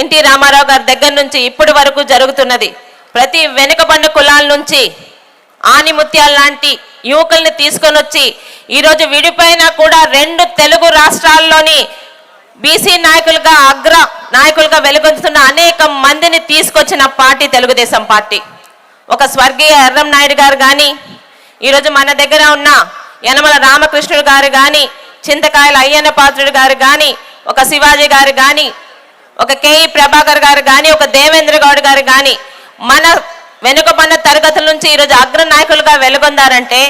NT Ramarao గారి దగ్గర నుంచి ఇప్పటి వరకు జరుగుతున్నది. ప్రతి వెనుకబడిన కులాల నుంచి ఆనిముత్యాల లాంటి యువకుల్ని తీసుకొని వచ్చి ఈరోజు విడిపోయినా కూడా 2 తెలుగు రాష్ట్రాల్లోని బీసీ నాయకులుగా అగ్ర నాయకులుగా వెలుగొందుతున్న అనేక మందిని తీసుకొచ్చిన పార్టీ తెలుగుదేశం పార్టీ. ఒక స్వర్గీయ ఎర్రం నాయుడు గారు కానీ, ఈరోజు మన దగ్గర ఉన్న యనమల రామకృష్ణుడు గారు కానీ, చింతకాయల అయ్యన్న పాత్రుడు గారు కానీ, ఒక శివాజీ గారు కానీ, ఒక కేఈ ప్రభాకర్ గారు కానీ, ఒక దేవేంద్ర గౌడ్ గారు కానీ మన వెనుకబడిన తరగతుల నుంచి ఈరోజు అగ్ర నాయకులుగా వెలుగొందారంటే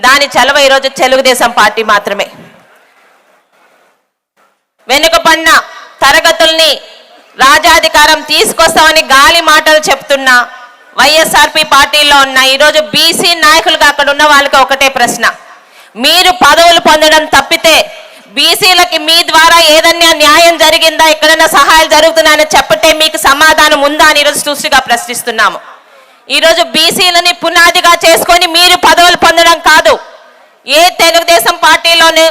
దాని చలవ ఈరోజు తెలుగుదేశం పార్టీ మాత్రమే. వెనుకబడిన తరగతుల్ని రాజాధికారం తీసుకొస్తామని గాలి మాటలు చెప్తున్న వైఎస్ఆర్పి పార్టీలో ఉన్న ఈరోజు బీసీ నాయకులుగా అక్కడ ఉన్న వాళ్ళకి ఒకటే ప్రశ్న, మీరు పదవులు పొందడం తప్పితే బీసీలకి మీ ద్వారా ఏదన్నా న్యాయం జరిగిందా, ఎక్కడైనా సహాయాలు జరుగుతున్నాయని చెప్పటే మీకు సమాధానం ఉందా అని ఈరోజు సూటిగా ప్రశ్నిస్తున్నాము. ఈరోజు బీసీలని పునాదిగా చేసుకొని మీరు పదవులు పొందడం కాదు, ఏ తెలుగుదేశం పార్టీలోనూ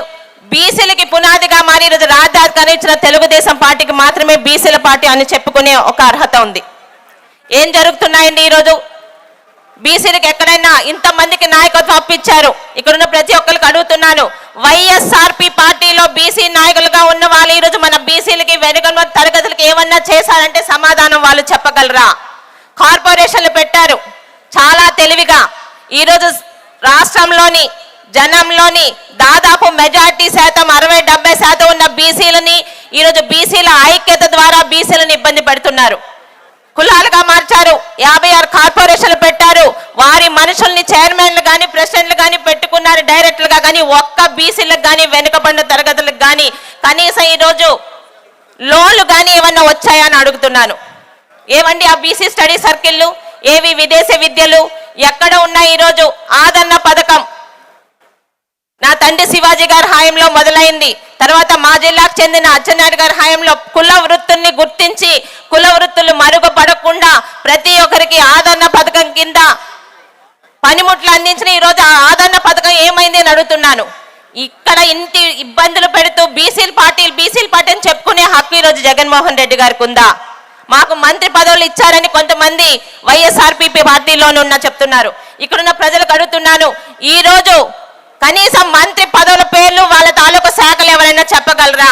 బీసీలకి పునాదిగా మారి ఈరోజు రాజ్యాధికారం ఇచ్చిన తెలుగుదేశం పార్టీకి మాత్రమే బీసీల పార్టీ అని చెప్పుకునే ఒక అర్హత ఉంది. ఏం జరుగుతున్నాయండి ఈరోజు? బీసీలకు ఎక్కడైనా ఇంతమందికి నాయకత్వం అప్పించారు. ఇక్కడున్న ప్రతి ఒక్కరికి అడుగుతున్నాను, వైఎస్ఆర్పి పార్టీలో బీసీ నాయకులుగా ఉన్న వాళ్ళు ఈరోజు మన బీసీలకి వెనుకబడిన తరగతులకి ఏమన్నా చేశారంటే సమాధానం వాళ్ళు చెప్పగలరా? కార్పొరేషన్లు పెట్టారు చాలా తెలివిగా. ఈరోజు రాష్ట్రంలోని జనంలోని దాదాపు మెజార్టీ శాతం 60-70% ఉన్న బీసీలని ఈరోజు బీసీల ఐక్యత ద్వారా బీసీలను ఇబ్బంది పెడుతున్నారు. కులాలుగా మార్చారు, 56 కార్పొరేషన్లు పెట్టారు, వారి మనుషుల్ని చైర్మన్లు కానీ ప్రెసిడెంట్లు కానీ పెట్టుకున్నారు డైరెక్టర్గా. కానీ ఒక్క బీసీలకు కానీ వెనుకబడిన తరగతులకు కానీ కనీసం ఈరోజు లోన్లు కానీ ఏమన్నా వచ్చాయని అడుగుతున్నాను. ఏవండి ఆ బీసీ స్టడీ సర్కిళ్ళు, ఏవి విదేశీ విద్యలు ఎక్కడ ఉన్నాయి? ఈరోజు ఆదరణ పథకం నా తండ్రి శివాజీ గారి హయాంలో మొదలైంది. తర్వాత మా జిల్లాకు చెందిన అచ్చెన్నాయుడు గారి హయాంలో కుల వృత్తుల్ని గుర్తించి కుల వృత్తులు మరుగుపడకుండా ప్రతి ఒక్కరికి ఆదరణ పథకం కింద పనిముట్లు అందించిన ఈరోజు ఆ ఆదరణ పథకం ఏమైంది అని అడుగుతున్నాను. ఇక్కడ ఇంటి ఇబ్బందులు పెడుతూ బీసీల పార్టీ అని చెప్పుకునే హక్కు ఈరోజు జగన్మోహన్ రెడ్డి గారికి ఉందా? మాకు మంత్రి పదవులు ఇచ్చారని కొంతమంది వైఎస్ఆర్పీపీ పార్టీలోనున్న చెప్తున్నారు. ఇక్కడున్న ప్రజలకు అడుగుతున్నాను, ఈరోజు కనీసం మంత్రి పదవుల పేర్లు వాళ్ళ తాలూకు శాఖలు ఎవరైనా చెప్పగలరా?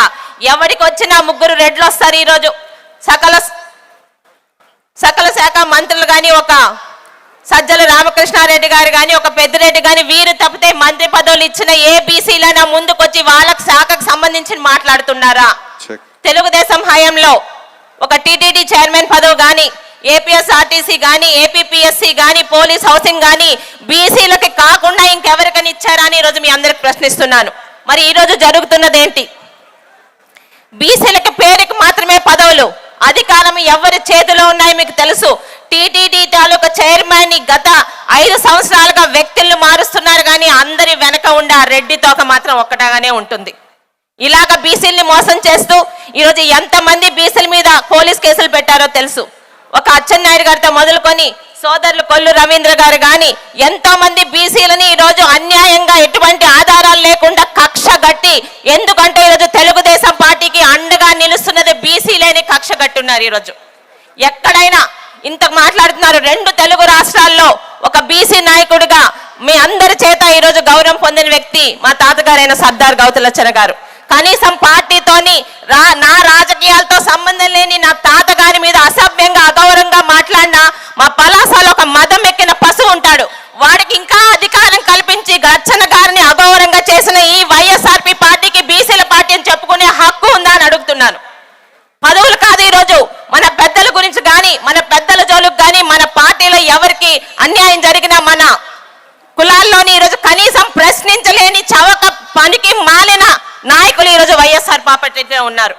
ఎవరికి వచ్చినా 3 రెడ్లు వస్తారు. ఈరోజు సకల శాఖ మంత్రులు కానీ, ఒక సజ్జల రామకృష్ణారెడ్డి గారు కానీ, ఒక పెద్దిరెడ్డి కానీ, వీరు తప్పితే మంత్రి పదవులు ఇచ్చిన ఏ బీసీలైనా ముందుకొచ్చి వాళ్ళకి శాఖకు సంబంధించి మాట్లాడుతున్నారా? తెలుగుదేశం హయాంలో ఒక టీటీడీ చైర్మన్ పదవి కానీ, ఏపీఎస్ఆర్టీసీ కానీ, ఏపీపీఎస్సీ కానీ, పోలీస్ హౌసింగ్ కానీ బీసీలకి కాకుండా ఇంకెవరికైనా ఇచ్చారా అని ఈరోజు మీ అందరికి ప్రశ్నిస్తున్నాను. మరి ఈరోజు జరుగుతున్నది ఏంటి? బీసీలకి పేరుకి మాత్రమే పదవులు, అధికారం ఎవరి చేతిలో ఉన్నాయో మీకు తెలుసు. టీటీడీ తాలూకా చైర్మన్ గత 5 సంవత్సరాలుగా వ్యక్తులను మారుస్తున్నారు కానీ అందరి వెనక ఉండే ఆ రెడ్డి తోక మాత్రం ఒక్కటాగానే ఉంటుంది. ఇలాగ బీసీల్ని మోసం చేస్తూ ఈరోజు ఎంతమంది బీసీల మీద పోలీస్ కేసులు పెట్టారో తెలుసు. ఒక అచ్చెన్నాయుడు గారితో మొదలుకొని సోదరులు కొల్లు రవీంద్ర గారు కానీ ఎంతో మంది బీసీలని ఈరోజు అన్యాయంగా ఎటువంటి ఆధారాలు లేకుండా కక్ష గట్టి, ఎందుకంటే ఈరోజు తెలుగుదేశం పార్టీకి అండగా నిలుస్తున్నది బీసీలేని కక్ష గట్టున్నారు. ఈరోజు ఎక్కడైనా ఇంత మాట్లాడుతున్నారు. 2 తెలుగు రాష్ట్రాల్లో ఒక బీసీ నాయకుడిగా మీ అందరి చేత ఈరోజు గౌరవం పొందిన వ్యక్తి మా తాతగారైన సర్దార్ గౌతులచ్చన గారు. కనీసం పార్టీతోని నా రాజకీయాలతో సంబంధం లేని నా తాతగారి మీద అసభ్యంగా అగౌరవంగా మాట్లాడినా మా పలాసలో ఒక మదం ఎక్కిన పశువు ఉంటాడు, వాడికి ఇంకా అధికారం కల్పించి గచ్చన గారిని అగౌరవంగా చేసిన ఈ వైఎస్ఆర్పి పార్టీకి బీసీల పార్టీ అని చెప్పుకునే హక్కు ఉందా అని అడుగుతున్నాను. పదవులు కాదు, ఈరోజు మన పెద్దల గురించి కానీ, మన పెద్దల జోలుకు కానీ, మన పార్టీలో ఎవరికి అన్యాయం జరిగినా మన కులాల్లోని ఈరోజు కనీసం ప్రశ్నించలేని చవక పనికి మాలిన నాయకులు ఈరోజు వైఎస్ఆర్ పార్టీలో ఉన్నారు.